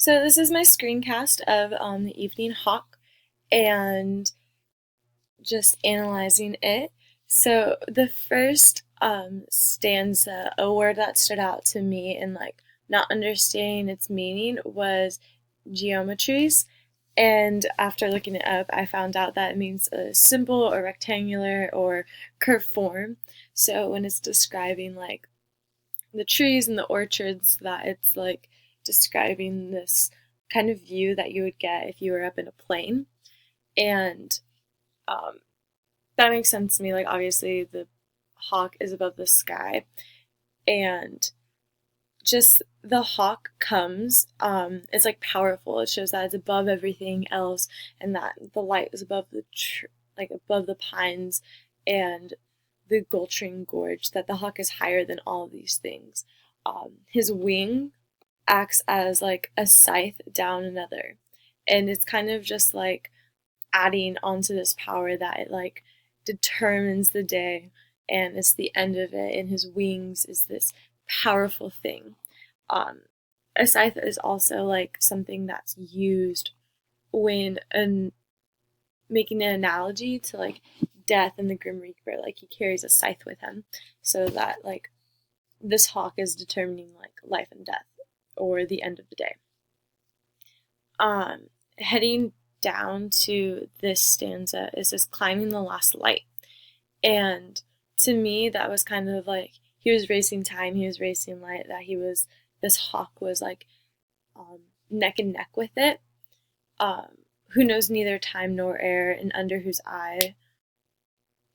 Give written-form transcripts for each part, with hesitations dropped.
So this is my screencast of the Evening Hawk and just analyzing it. So the first stanza, a word that stood out to me and like not understanding its meaning was geometries. And after looking it up, I found out that it means a simple or rectangular or curved form. So when it's describing like the trees and the orchards, that it's like describing this kind of view that you would get if you were up in a plane. And um, that makes sense to me. Like, obviously, the hawk is above the sky, and just the hawk comes, it's like powerful. It shows that it's above everything else, and that the light is above like above the pines and the Gultring Gorge, that the hawk is higher than all of these things. His wing acts as like a scythe down another. And it's kind of just like adding onto this power that it like determines the day and it's the end of it. And his wings is this powerful thing. Um, a scythe is also like something that's used when making an analogy to like death and the Grim Reaper. Like he carries a scythe with him, so that like this hawk is determining like life and death or the end of the day. Heading down to this stanza is this climbing the last light. And to me, that was kind of like he was racing time, he was racing light, that this hawk was like neck and neck with it. Who knows neither time nor air, and under whose eye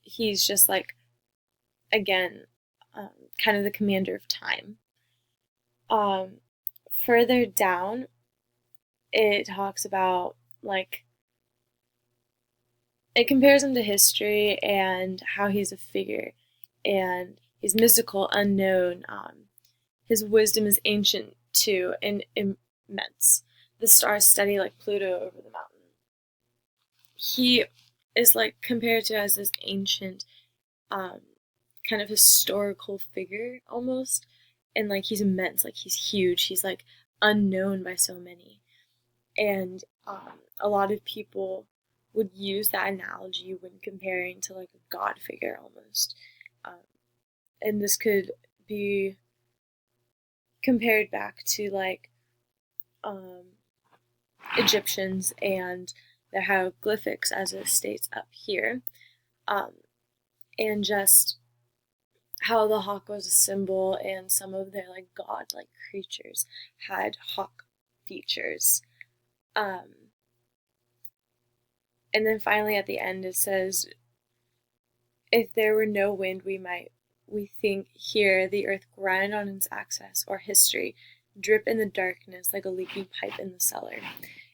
he's just like, again, kind of the commander of time. Further down, it talks about like it compares him to history and how he's a figure and he's mystical, unknown. His wisdom is ancient too and immense. The stars steady like Pluto over the mountain. He is like compared to as this ancient, kind of historical figure almost, and like he's immense, like he's huge. He's like unknown by so many. And a lot of people would use that analogy when comparing to like a god figure almost. And this could be compared back to like Egyptians and their hieroglyphics, as it states up here, and just how the hawk was a symbol, and some of their like god-like creatures had hawk features. And then finally at the end it says, if there were no wind, we think, hear the earth grind on its axis, or history drip in the darkness like a leaking pipe in the cellar.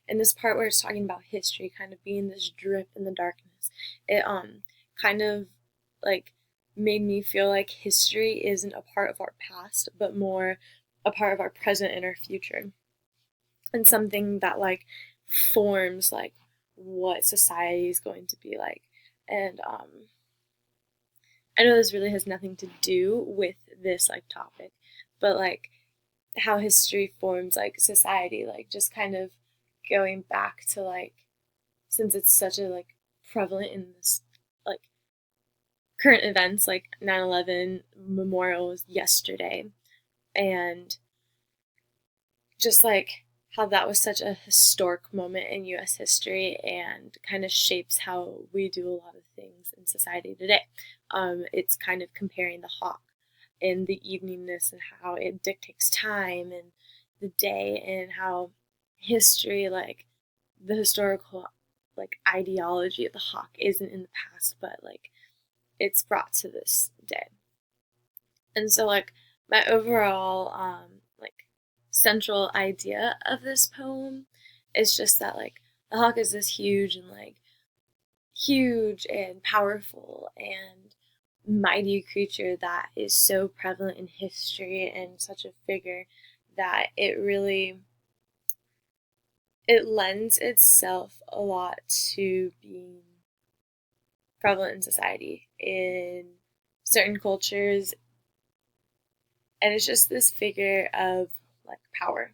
And this part where it's talking about history kind of being this drip in the darkness, it kind of like made me feel like history isn't a part of our past, but more a part of our present and our future. And something that like forms like what society is going to be like. And I know this really has nothing to do with this like topic, but like how history forms like society, like just kind of going back to like, since it's such a like prevalent in this like current events, like 9/11 memorial was yesterday, and just like how that was such a historic moment in US history and kind of shapes how we do a lot of things in society today. It's kind of comparing the hawk and the eveningness and how it dictates time and the day, and how history, like the historical like ideology of the hawk isn't in the past, but like it's brought to this day. And so like my overall like central idea of this poem is just that like the hawk is this huge and powerful and mighty creature that is so prevalent in history and such a figure that it lends itself a lot to being prevalent in society in certain cultures, and it's just this figure of like power.